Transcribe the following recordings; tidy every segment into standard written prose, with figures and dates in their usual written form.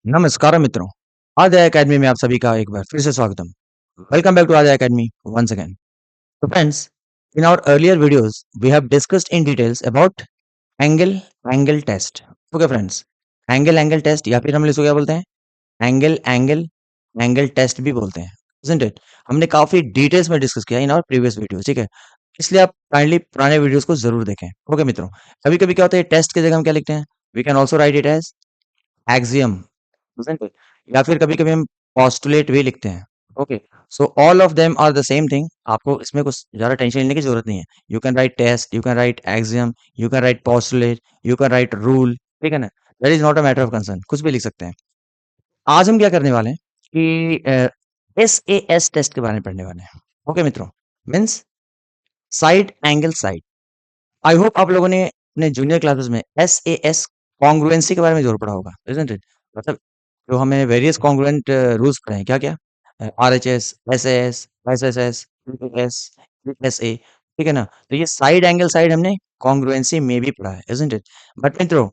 नमस्कार मित्रों, आद्या एकेडमी में आप सभी का एक बार फिर से स्वागतम। Welcome back to Adya academy once again. So friends, in our earlier videos, we have discussed in details about angle test. Okay friends, angle test या फिर हम इसको क्या बोलते हैं? एंगल टेस्ट भी बोलते हैं, isn't it? हमने काफी डिटेल्स में डिस्कस किया इन आवर प्रीवियस वीडियोस, ठीक है? इसलिए आप काइंडली पुराने वीडियोस को जरूर देखें। ओके मित्रों, कभी कभी क्या होता है टेस्ट की जगह हम क्या लिखते हैं? We can also write it as axiom, isn't it? या फिर कभी-कभी हम पोस्टुलेट भी लिखते हैं। Okay, so all of them are the same thing. आपको इसमें कुछ ज़्यादा टेंशन लेने की ज़रूरत नहीं है। You can write test, you can write axiom, you can write postulate, you can write rule, ठीक है ना? That is not a matter of concern, कुछ भी लिख सकते हैं। आज हम क्या करने वाले हैं कि एसएएस टेस्ट के बारे में पढ़ने वाले हैं। ओके मित्रों, means side angle side. I hope आप लोगों ने अपने जूनियर क्लासेस में एसएएस कॉन्ग्रुएंसी के बारे में ज़रूर पढ़ा होगा, isn't it? मतलब जो हमें वेरियस कॉन्ग्रुएंट रूल्स पढ़े हैं, क्या-क्या? RHS, SAS, SSS, EAS, ESA, ठीक है ना? तो ये साइड एंगल साइड हमने कॉन्ग्रुएंसी में भी पढ़ा है, isn't it? बट मित्रों,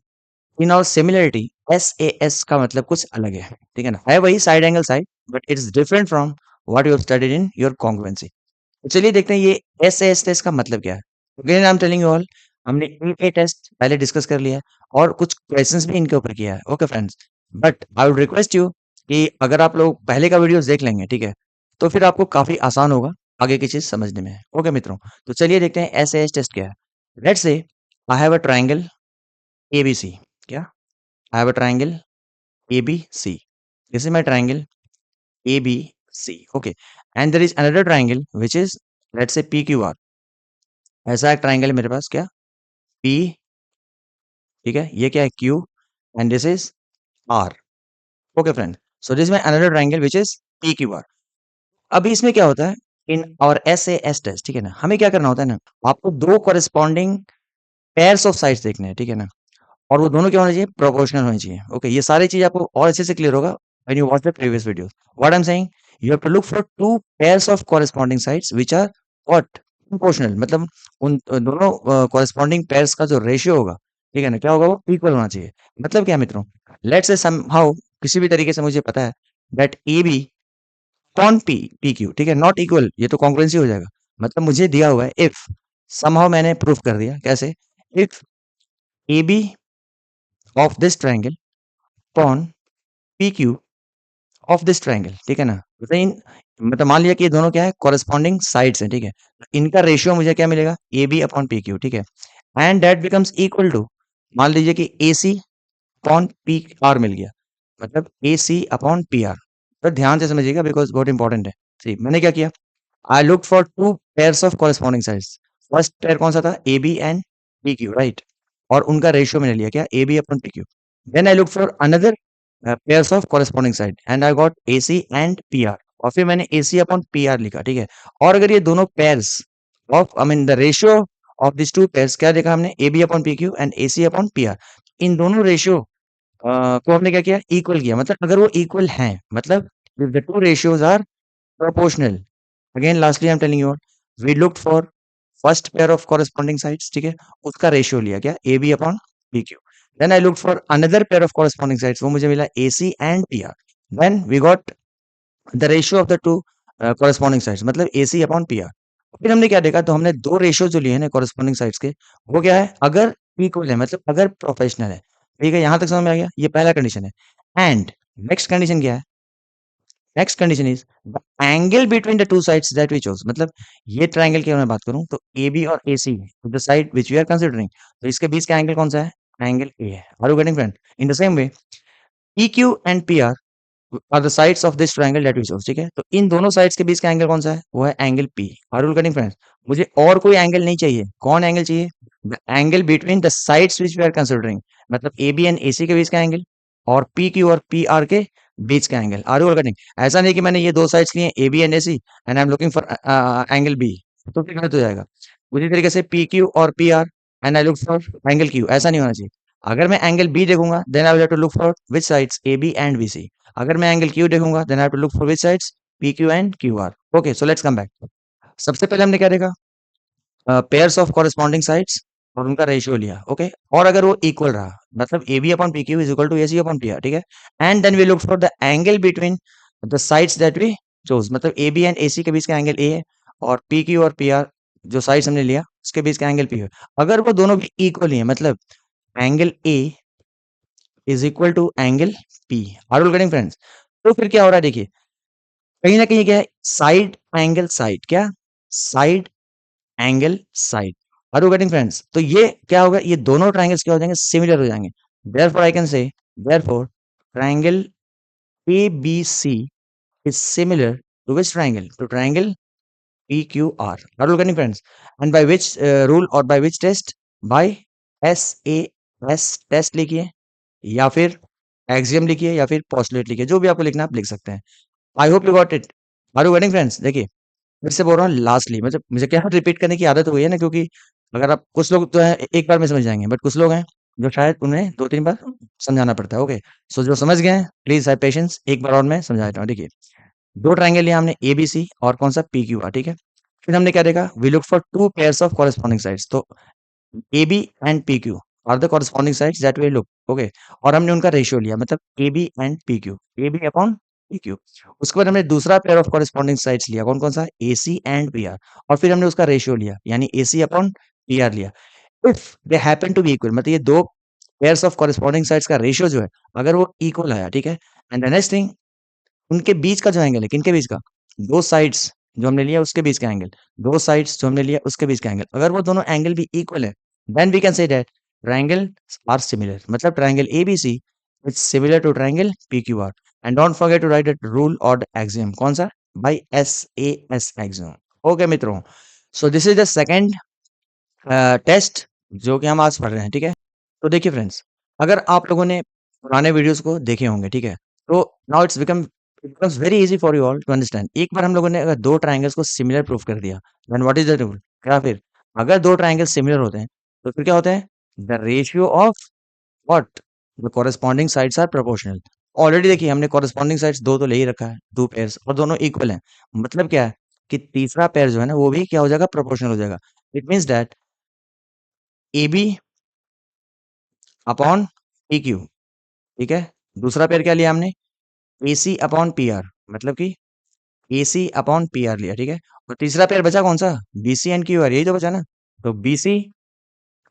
इन ऑल सिमिलरिटी एसएएस का मतलब कुछ अलग है, ठीक है ना? है वही side angle side, but it is different from what you have studied in your congruency. तो चलिए देखते हैं ये एसएएस टेस्ट का मतलब क्या है। Again I am telling you all, हमने ईए टेस्ट पहले डिस्कस कर लिया है और कुछ क्वेश्चंस भी इनके ऊपर किया है। Okay friends, but I would request you कि अगर आप लोग पहले का वीडियोस देख लेंगे, ठीक है, तो फिर आपको काफी आसान होगा आगे की चीज समझने में। ओके मित्रों, तो चलिए देखते हैं एसएएस टेस्ट क्या है। Let's say I have a triangle ABC. क्या? I have a triangle ABC. This is my triangle ABC. Okay, and there is another triangle which is let's say PQR. ऐसा एक ट्राइंगल है मेरे पास, क्या? P, ठीक है, ये क्या है? Q, and this is R. Okay friend, so this my another triangle which is P Q R. अभी इसमें क्या होता है इन और एस ए एस टेस्ट, ठीक है ना, हमें क्या करना होता है ना, आपको दो कॉरेस्पॉन्डिंग पेयर्स ऑफ साइड्स देखने हैं, ठीक है ना, और वो दोनों क्या होने चाहिए? प्रोपोर्शनल होनी चाहिए। ओके, ये सारी चीज आपको और अच्छे से क्लियर होगा when you watch the previous video. What I am saying, you have to look for two pairs of corresponding sides which are what? Proportional, मतलब उन दोनों कॉरेस्पॉन्डिंग पेयर्स का जो रेशियो होगा, ठीक है ना, क्या होगा? वो इक्वल होना चाहिए। मतलब क्या मित्रों, लेट्स से समहाउ, किसी भी तरीके से मुझे पता है that A B upon P P Q, ठीक है, नॉट इक्वल, ये तो कॉन्ग्रुएंसी हो जाएगा। मतलब मुझे दिया हुआ है इफ, समहाउ मैंने प्रूफ कर दिया, कैसे? If A B of this triangle upon P Q of this triangle, ठीक है ना, मतलब मतलब मान लिया कि ये दोनों क्या है? कॉरेस्पॉन्डिंग साइड्स हैं, ठीक है, इनका रेशियो मुझे क्या मिलेगा? A B upon P Q, ठीक है, and that becomes equal to, मान लीजिए कि A C upon P R मिल गया, मतलब A C upon P R. तो ध्यान से समझिएगा बिकॉज बहुत इंपॉर्टेंट है। सी मैंने क्या किया, I look for two pairs of corresponding sides. First pair कौन सा था? A B and P Q, right, और उनका रेशियो मैंने लिया, क्या? A B upon P Q. Then I look for another pairs of corresponding side and I got A C and P R, और फिर मैंने A C upon P R लिखा, ठीक है। और अगर ये दोनों pairs of, I mean the ratio of this two pairs, क्या देखा हमने? A B upon P Q and A C upon P R. इन दोनों रेशियो को हमने क्या किया? इक्वल किया। मतलब अगर वो इक्वल हैं, मतलब if the two ratios are proportional. Again lastly I am telling you all, we looked for first pair of corresponding sides, ठीक है, उसका रेशियो लिया, क्या? A B upon P Q. Then I looked for another pair of corresponding sides, वो मुझे मिला A C and P R. Then we got the ratio of the two corresponding sides, मतलब A C upon P R. फिर हमने क्या देखा, तो हमने दो रेशियो जो लिए हैं ना कॉरेस्पॉन्डिंग साइड्स के, वो क्या है? अगर इक्वल है, मतलब अगर प्रोफेशनल है, ठीक है, यहां तक समझ में आ गया? ये पहला कंडीशन है। एंड नेक्स्ट कंडीशन क्या है? Next condition is the angle between the two sides that we chose. मतलब ये ट्राइंगल की अगर मैं बात करूं तो ए बी और A C, the side which we are considering, तो इसके बीच का एंगल कौन सा है? एंगल ए है। Are you getting friend? In the same way P Q and P R the sides of this triangle that we chose, ठीक है, तो इन दोनों साइड्स के बीच का एंगल कौन सा है? वो है angle P. Are you getting friends? मुझे और कोई एंगल नहीं चाहिए। कौन एंगल चाहिए? The angle between the sides which we are considering, मतलब ए बी एंड ए सी के बीच का एंगल और पी क्यू और पी आर के बीच का एंगल। Are you getting? ऐसा नहीं कि मैंने ये दो साइड्स लिए A B and A C and I am looking for angle B, तो फिर गलत हो जाएगा। उसी तरीके से पी क्यू और P R and I look for angle Q, ऐसा नहीं होना चाहिए। अगर मैं एंगल बी देखूंगा then I will have to look for which sides? A B and B C. अगर मैं एंगल क्यू देखूंगा then I have to look for which sides? P Q and Q are. Okay, so let's come back. सबसे पहले हमने क्या देखा? Pairs of corresponding sides, और उनका रेशियो लिया, ओके। और अगर वो इक्वल रहा, मतलब A B upon P Q is equal to A C upon P R, ठीक है। And then we look for the angle between the sides that we chose, मतलब ए बी एंड ए सी के बीच का angle A है, और P Q और P are जो sides हमने लिया उसके बीच का एंगल पी है। अगर वो दोनों भी इक्वल ही है, मतलब angle A is equal to angle P, are you getting friends? तो फिर क्या हो रहा है, देखिए कहीं ना कहीं क्या है, साइड एंगल साइड, क्या side angle side, are you getting friends? तो ये क्या होगा, ये दोनों ट्राइंगल्स क्या हो जाएंगे, सिमिलर हो जाएंगे। Therefore I can say, therefore triangle A B C is similar to which triangle? To triangle PQR. Are you getting friends? And by which rule or by which test? By SAS test लिखिए, या फिर axiom लिखिए, या फिर postulate लिखिए, जो भी आपको लिखना है आप लिख सकते हैं। I hope you got it. Are you getting friends? देखिए फिर से बोल रहा हूँ लास्टली, मतलब मुझे क्या रिपीट करने की आदत हो गई है ना, क्योंकि अगर आप, कुछ लोग तो है एक बार में समझ जाएंगे, बट कुछ लोग हैं जो शायद उन्हें दो तीन बार समझाना पड़ता है, ओके। सो जो समझ गए हैं प्लीज हैव पेशेंस, एक बार और मैं समझा देता हूँ। देखिए दो ट्रायंगल लिया हमने ए बी सी, और कौन सा पी क्यू आर, ठीक है। फिर हमने क्या देखा, we look for two pairs of corresponding sides, तो A B and P Q are the corresponding sides that we look, okay. और हमने उनका रेशियो लिया, मतलब A B and P Q, A B upon P Q. उसके बाद हमने दूसरा पेयर ऑफ कॉरेस्पॉन्डिंग साइड्स लिया, कौन कौन सा, A C and P R, और फिर हमने उसका रेशियो लिया, यानी A C upon P R लिया। If they happen to be equal, मतलब ये दो पेयर्स ऑफ कॉरेस्पॉन्डिंग साइड्स का रेशियो जो है, अगर वो इक्वल आया, ठीक है। एंड द नेक्स्ट थिंग, उनके बीच का जो एंगल है, किनके बीच का, दो साइड्स जो हमने लिया उसके बीच का एंगल, दो साइड्स जो हमने लिया उसके बीच का एंगल, अगर वो दोनों एंगल भी इक्वल है, then we can say that triangle are similar, मतलब triangle ABC is similar to triangle PQR. And don't forget to write the rule और द एक्सियम, कौन सा, by S A S axiom, okay मित्रों। So this is the second test जो कि हम आज पढ़ रहे हैं, ठीक है। तो देखिए फ्रेंड्स, अगर आप लोगों ने पुराने वीडियोस को देखे होंगे, ठीक है, तो now it becomes very easy for you all to understand. एक बार हम लोगों ने अगर दो ट्रायंगल्स को सिमिलर प्रूफ कर दिया, then what is the rule, क्या फिर, अगर दो ट्रायंगल्स सिमिलर होते हैं तो फिर क्या होता है, the ratio of what, the corresponding sides are proportional. Already देखिए हमने कॉरेस्पॉन्डिंग साइड्स दो तो ले ही रखा है, दो पेयर्स, और दोनों इक्वल हैं, मतलब क्या है कि तीसरा पेयर जो है ना वो भी क्या हो जाएगा, प्रोपोर्शनल हो जाएगा। It means that A B upon P Q, ठीक है। दूसरा पेयर क्या लिया हमने, A C upon P R, मतलब कि A C upon P R लिया, ठीक है। और तीसरा पेयर बचा कौन सा, B C and Q R, यही तो बचा ना। तो B C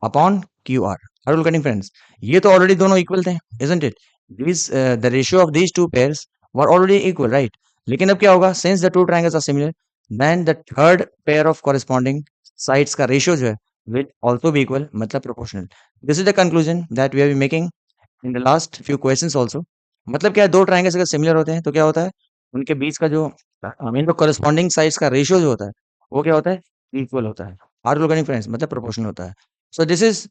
upon Q R, are you getting friends? ये तो ऑलरेडी दोनों इक्वल थे, isn't it? This the ratio of these two pairs were already equal, right? लेकिन अब क्या होगा, since the two triangles are similar, then the third pair of corresponding sides का ratio जो है विल आल्सो बी इक्वल, मतलब proportional. This is the conclusion that we are making in the last few questions also. मतलब क्या है, दो triangles अगर similar होते हैं तो क्या होता है, उनके बीच का जो I mean the corresponding sides का रेशियो जो होता है वो क्या होता है, इक्वल होता है। Are you getting friends? मतलब प्रोपोर्शनल होता है। So this is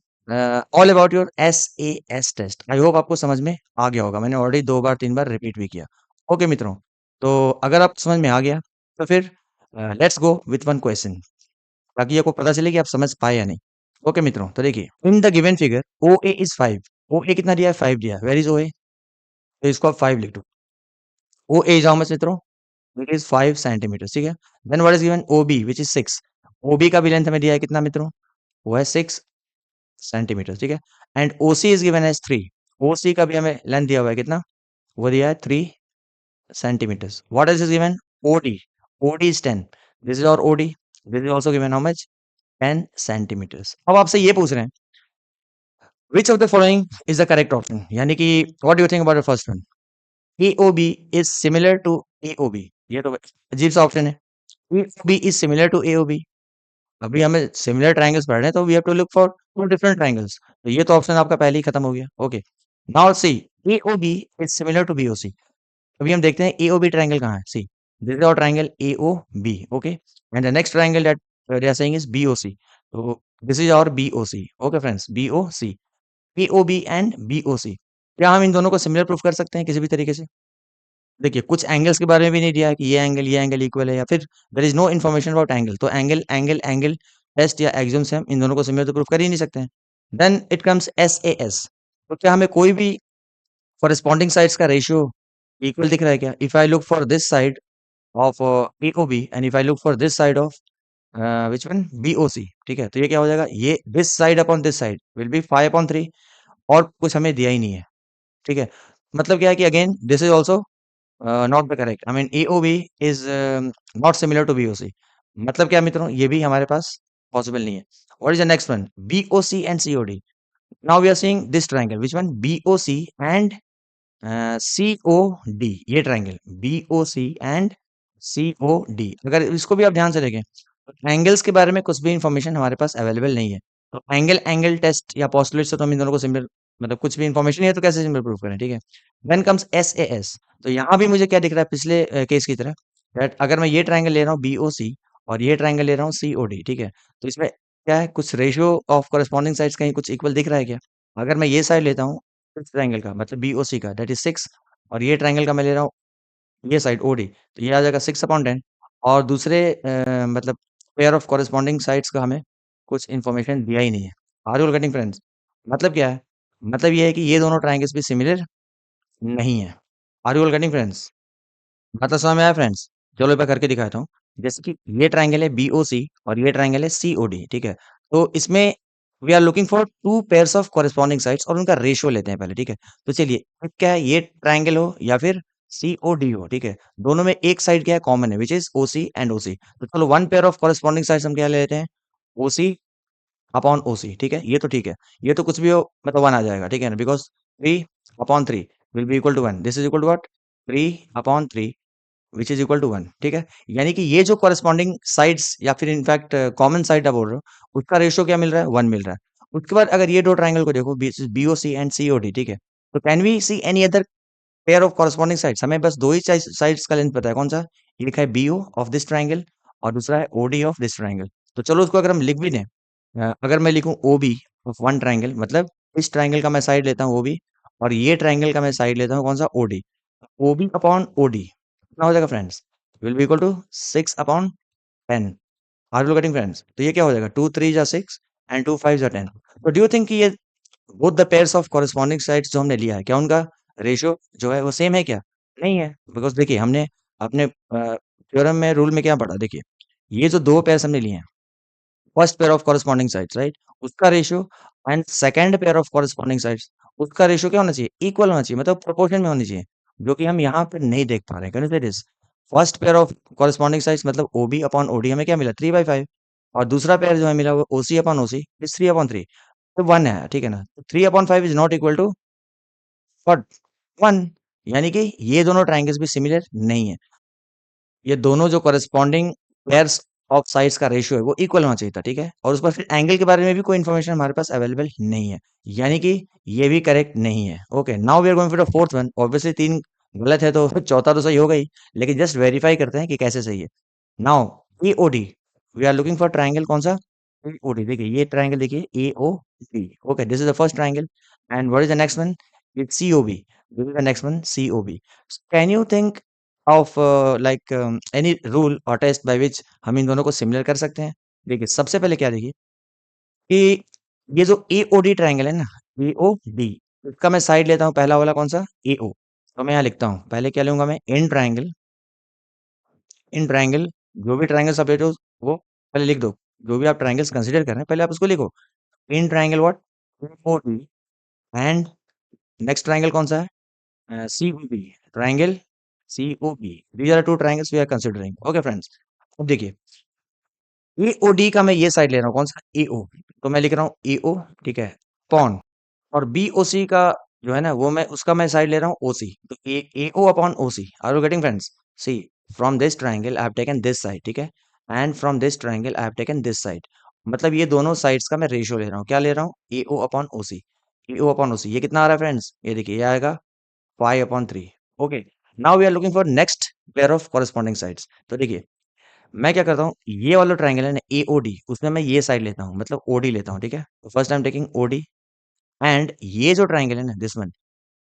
all about your SAS test. I hope आपको समझ में आ गया होगा, मैंने ऑलरेडी दो बार तीन बार रिपीट भी किया। ओके मित्रों, तो अगर आप समझ में आ गया तो फिर let's go with one question, ताकि आपको पता चले कि आप समझ पाए या नहीं। ओके मित्रों, तो देखिए in the given figure O A is 5, O A कितना दिया है, 5 दिया है, वेर इज ओ ए, तो इसको आप 5 लिख दो। O A is how much मित्रों, इट इज 5 सेंटीमीटर, ठीक है। Then what is given O B which is 6, O B का भी लेंथ हमें दिया है कितना मित्रों, वो है 6 सेंटीमीटर, ठीक है। And O C is given as 3, O C का भी हमें लेंथ दिया हुआ है कितना, वो दिया है 3 centimeters. What else is given? OD. OD is 10. This is our OD. This is also given how much? 10 centimeters. अब आपसे ये पूछ रहे हैं, which of the following is the correct option? यानी कि what do you think about the first one? AOB is similar to AOB. ये तो अजीब सा ऑप्शन है। AOB is similar to AOB. अभी हमें सिमिलर ट्रायंगल्स पढ़ रहे हैं, तो we have to look for two different triangles. तो ये तो ऑप्शन आपका पहले ही खत्म हो गया, okay. Now see, AOB is similar to BOC. अभी हम देखते हैं एओबी ट्रायंगल कहाँ है, see this is our triangle AOB, okay. And the next triangle that they are saying is BOC, तो this is our BOC, okay friends, BOC, POB and BOC. क्या हम इन दोनों को सिमिलर प्रूफ कर सकते हैं किसी भी तरीके से? देखिए कुछ एंगल्स के बारे में भी नहीं दिया है कि ये एंगल इक्वल है, या फिर there is no information about angle, तो एंगल टेस्ट या एक्सियम से हम इन दोनों को सिमिलर तो प्रूफ कर ही नहीं सकते हैं। देन इट कम्स एसएएस, तो क्या हमें कोई भी कॉरेस्पॉन्डिंग साइड्स का रेशियो इक्वल दिख रहा है क्या? If I look for this side of POB and if I look for this side of which one BOC, ठीक है। तो ये क्या हो जाएगा, ये this side upon this side will be 5/3 और कुछ हमें दिया ही नहीं है, ठीक है। मतलब क्या है कि again this is also not the correct, I mean EOB is not similar to BOC। मतलब क्या मित्रों, ये भी हमारे पास पॉसिबल नहीं है। What is the next one, BOC and COD। Now we are seeing this triangle which one BOC and COD, ये triangle BOC and COD, अगर इसको भी आप ध्यान से देखें तो एंगल्स के बारे में कुछ भी इंफॉर्मेशन हमारे पास अवेलेबल नहीं है। तो एंगल एंगल टेस्ट या पोस्टुलेट से तो हम इन दोनों को सिमिलर, मतलब कुछ भी इंफॉर्मेशन नहीं है तो कैसे सिमिलर प्रूव करें, ठीक है। Then comes SAS। तो यहाँ भी मुझे क्या दिख रहा है पिछले केस की तरह, दैट अगर मैं ये ट्रायंगल ले रहा हूँ BOC और ये ट्रायंगल ले रहा हूँ COD, ठीक है। तो इसमें क्या है, कुछ रेशियो ऑफ कॉरेस्पॉन्डिंग साइड्स कहीं कुछ इक्वल दिख रहा है क्या। अगर मैं ये साइड लेता हूँ इस ट्रायंगल का मतलब BOC का, दैट इज 6, और ये ट्रायंगल का मैं ले रहा हूँ ये साइड OD, तो ये आ जाएगा 6/10। और दूसरे मतलब पेयर ऑफ कॉरेस्पॉन्डिंग साइड्स का हमें कुछ इन्फॉर्मेशन दिया ही नहीं है। Are you getting friends. मतलब क्या है, मतलब ये है कि ये दोनों ट्रायंगल्स भी सिमिलर नहीं है। Are you getting friends. मतलब समझ में आया फ्रेंड्स। चलो एक बार करके दिखाता हूँ। जैसे कि ये ट्रायंगल है BOC और ये ट्रायंगल है COD, ठीक है। तो इसमें we are looking for two pairs of corresponding sides और उनका रेशियो लेते हैं पहले, ठीक है। तो चलिए अब क्या है, ये ट्रायंगल हो या फिर COD हो, ठीक है। दोनों में एक साइड क्या है, कॉमन है, which is OC and OC। तो चलो one pair of corresponding sides हम क्या ले लेते हैं, OC अपॉन OC, ठीक है। ये तो ठीक है, ये तो कुछ भी हो मतलब 1 आ जाएगा, ठीक है ना, because 3/3 will be equal to 1, this is equal to what, 3/3 which is equal to 1, ठीक है। यानी कि ये जो कॉरेस्पॉन्डिंग साइड्स या फिर इनफैक्ट कॉमन साइड आप बोल रहे हो, उसका रेशियो क्या मिल रहा है, 1 मिल रहा है। उसके बाद अगर ये दो ट्रायंगल को देखो, BOC एंड COD, ठीक है। तो can we see any other pair of corresponding sides, हमें बस दो ही साइड्स का लेंथ पता है, कौन सा, ये लिखा है BO ऑफ दिस ट्रायंगल और दूसरा है OD ऑफ दिस ट्रायंगल। तो चलो उसको अगर हम लिख भी दें, अगर मैं लिखूं OB ऑफ वन ट्रायंगल, मतलब इस ट्रायंगल का मैं साइड लेता हूँ OB और ये ट्रायंगल का मैं साइड लेता हूँ कौन सा, OD। OB अपॉन OD कितना हो जाएगा friends, will be equal to 6/10। Are you getting friends. तो ये क्या हो जाएगा, 2 3 जा 6 एंड 2 5 जा 10। तो डू यू थिंक कि ये both the pairs of corresponding sides जो हमने लिया है, क्या उनका रेशियो जो है वो सेम है क्या, नहीं है। बिकॉज देखिए हमने अपने थ्योरम में रूल में क्या पढ़ा, देखिए ये जो दो पेयर्स हमने लिए हैं, first pair of corresponding sides right, उसका ratio and second pair of corresponding sides, उसका रेशियो क्या होना चाहिए, इक्वल होना चाहिए, मतलब प्रोपोर्शन में होनी चाहिए, जो कि हम यहाँ पे नहीं देख पा रहे हैं। कैन यू से this, first pair of corresponding sides मतलब OB अपॉन OD हमें क्या मिला, 3/5, और दूसरा पेयर जो है मिला वो OC अपॉन OC इज 3/3, तो 1 है, ठीक है ना। 3/5 is not equal to what, 1। यानी कि ये दोनों ट्रायंगल्स भी सिमिलर नहीं है, ये दोनों जो कॉरेस्पॉन्डिंग पेयर्स ऑफ साइड्स का रेशियो है वो इक्वल होना चाहिए था, ठीक है। और उस पर फिर एंगल के बारे में भी कोई इन्फॉर्मेशन हमारे पास अवेलेबल नहीं है, यानी कि ये भी करेक्ट नहीं है। Okay, now we are going for the fourth one. Obviously तीन गलत है तो चौथा तो सही होगा ही, लेकिन जस्ट वेरीफाई करते हैं कि कैसे सही है। Now EOD, we are looking for triangle कौन सा, EOD। देखिए ये ट्राइंगल देखिए AOD। Okay, this is the first triangle and what is the next one, it's COB। This is the next one COB। Can you think of like any rule और test by which हम इन दोनों को similar कर सकते हैं। देखिए सबसे पहले क्या देखिए कि ये जो AOD ट्रायंगल है ना, AOD, इसका मैं साइड लेता हूँ पहला वाला कौन सा, AO। तो मैं यहाँ लिखता हूँ, पहले क्या लूंगा मैं, इन ट्रायंगल, इन ट्रायंगल, जो भी ट्रायंगल सेपरेट हो वो पहले लिख दो। जो भी आप ट्रायंगल्स कंसीडर कर रहे हैं पहले आप उसको लिखो। In triangle what, AOD and next triangle कौन सा है, COB, triangle COB। These are two triangles we are considering. Okay friends, अब देखिए AOD का मैं ये साइड ले रहा हूँ कौन सा, AO। तो मैं लिख रहा हूँ AO, ठीक है, अपॉन, और BOC का जो है ना वो मैं उसका मैं साइड ले रहा हूँ OC। तो AO upon OC, are you getting friends. See, from this triangle I have taken this side, ठीक है, and from this triangle I have taken this side. मतलब ये दोनों साइड्स का मैं रेशियो ले रहा हूँ, क्या ले रहा हूँ, AO upon OC। AO upon OC ये कितना आ रहा है फ्रेंड्स, ये देखिए ये आएगा 5/3। Okay, now we are looking for next pair of corresponding sides. तो देखिए मैं क्या करता हूँ, ये वाला ट्राइंगल है ना AOD, उसमें मैं ये साइड लेता हूँ मतलब OD लेता हूँ, ठीक है। तो first I am taking OD and ये जो ट्राइंगल है ना दिस वन,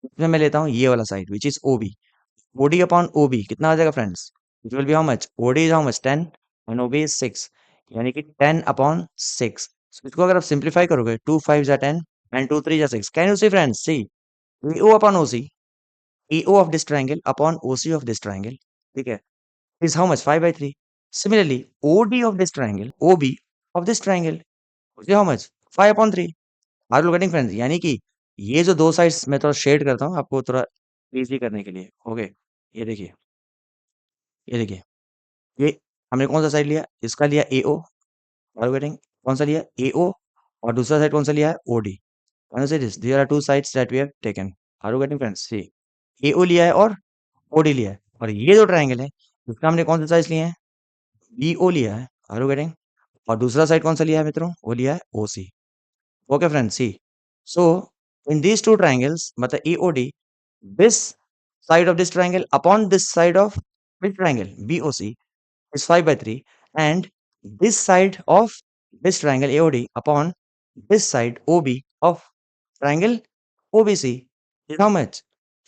इसमें मैं लेता हूँ ये वाला side which is OB। OD upon OB कितना आ जाएगा friends, it will be how much, OD is how much 10 and OB is 6, यानी कि 10/6। इसको अगर आप सिंप्लीफाई करोगे, 2 5 जा 10 एंड 2 3 जा 6, can you see friends, see AO upon OC, AO of this triangle upon OC of this triangle, ठीक है, is how much 5/3। Similarly, OD of this triangle, OB of this triangle, how much? 5/3. Are you getting friends? यानी कि ये जो दो sides मैं थोड़ा shade करता हूँ आपको थोड़ा इजी करने के लिए। ओके, ये देखिए, ये देखिए, ये हमने कौन सा साइड लिया? इसका लिया AO। Are you getting? कौन सा लिया? AO। और दूसरा साइड कौन सा लिया है? OD। Can you see this? There are two sides that we have taken. Are you getting friends? See, AO लिया है और OD लिया है। और ये जो ट्रायंगल है इसका हमने कौन सा साइड लिया है? BO लिया है। Are you getting? और दूसरा साइड कौन सा लिया है मित्रों? वो लिया है OC। Okay, friends, see. So, in these two triangles, matlab AOD, this side of this triangle upon this side of which triangle? BOC is 5/3, and this side of this triangle AOD upon this side OB of triangle OBC is how much?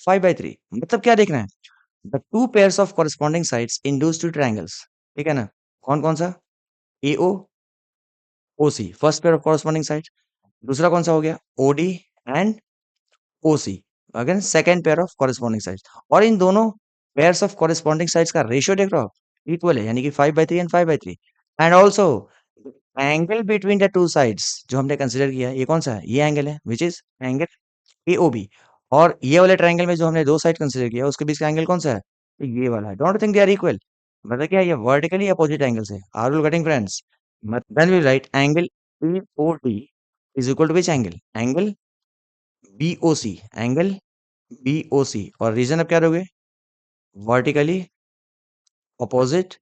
5/3. मतलब क्या देखना है? The two pairs of corresponding sides in those two triangles. ठीक है ना? कौन कौन सा? AO, OC, first pair of corresponding sides. दूसरा कौन सा हो गया? OD and OC, again second pair of corresponding sides. और इन दोनों पेयर्स ऑफ कॉरेस्पॉन्डिंग साइड्स का रेशियो देख रहे हो आप? इक्वल है, यानी कि 5/3 and 5/3। And also angle between the two sides जो हमने कंसिडर किया है, ये कौन सा है? ये एंगल है, विच इज एंगल AOB। और ये वाले ट्रायंगल में जो हमने दो साइड कंसिडर किया उसके बीच का एंगल कौन सा है? तो ये वाला है। Don't think they are equal. मतलब क्या ये वर्टिकली अपोजिट एंगल्स है। Are you getting friends? Then we write angle AOD is equal to which angle? Angle BOC, angle BOC। और रीजन अब क्या दोगे? Vertically opposite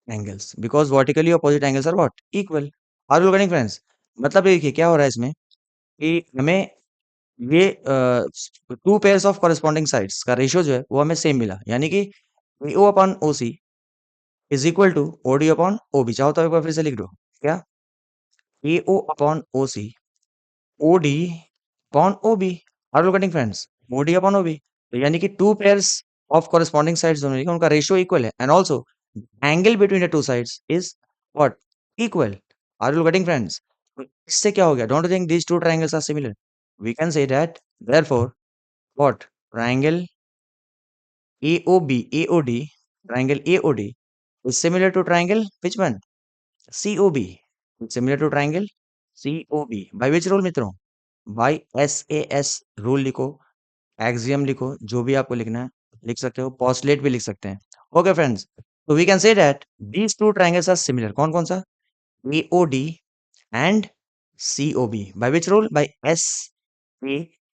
angles, because vertically opposite angles are what? Equal. Are you getting friends? मतलब देखिए क्या हो रहा है इसमें कि हमें ये two pairs of corresponding sides का रेशियो जो है वो हमें सेम मिला, यानी कि AO upon OC is equal to OD upon OB। चाहो तो एक बार फिर से लिख दो। क्या? AO upon OC, OD upon OB। Are you getting friends? OD upon OB। तो यानी कि two pairs of corresponding sides दोनों लिखे, उनका रेशियो इक्वल है। And also angle between the two sides is what? Equal. Are you getting friends? तो इससे क्या हो गया? Don't you think these two triangles are similar? We can say that therefore what? Triangle AOD, triangle AOD is similar to triangle which one? COB. It's similar to triangle COB. By which rule मित्रों? By SAS rule लिखो, axiom लिखो, जो भी आपको लिखना है लिख सकते हो, postulate भी लिख सकते हैं। Okay friends, so we can say that these two triangles are similar। कौन कौन सा? AOD and COB. By which rule? By SAS।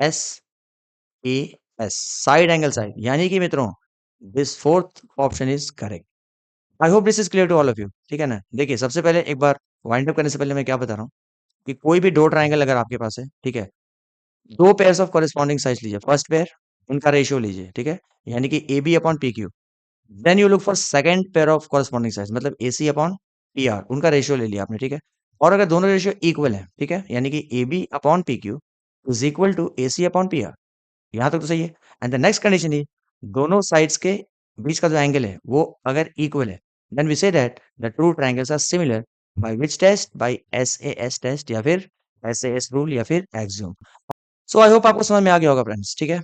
SAS, side angle side। यानी कि मित्रों this fourth option is correct। I hope this is clear to all of you। ठीक है ना? देखिए सबसे पहले एक बार वाइंड अप करने से पहले मैं क्या बता रहा हूँ कि कोई भी दो ट्रायंगल अगर आपके पास है, ठीक है, दो पेयर्स ऑफ कॉरेस्पॉन्डिंग साइड्स लीजिए। फर्स्ट पेयर उनका रेशियो लीजिए, ठीक है, यानी कि AB upon PQ। Then you look for second pair of corresponding sides, मतलब AC अपॉन PR, उनका रेशियो ले लिया आपने, ठीक है। और अगर दोनों रेशियो इक्वल है, ठीक है, यानी कि AB upon PQ is equal to AC upon PR। यहाँ तक तो सही है। एंड द नेक्स्ट कंडीशन ये, दोनों साइड्स के बीच का जो एंगल है वो अगर इक्वल है, then we say that the two triangles are similar. By which test? By SAS test, या फिर SAS रूल, या फिर एक्सियोम। सो आई होप आपको समझ में आ गया होगा फ्रेंड्स, ठीक है।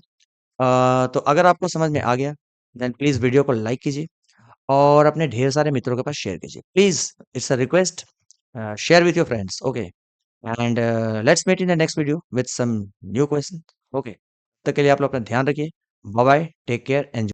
तो अगर आपको समझ में आ गया देन प्लीज वीडियो को लाइक कीजिए और अपने ढेर सारे मित्रों के पास शेयर कीजिए। Please, it's a request, share with your friends. Okay, and let's meet in the next video with some new question. Okay, तब तक के लिए आप लोग अपना ध्यान रखिए। Bye bye, take care, enjoy.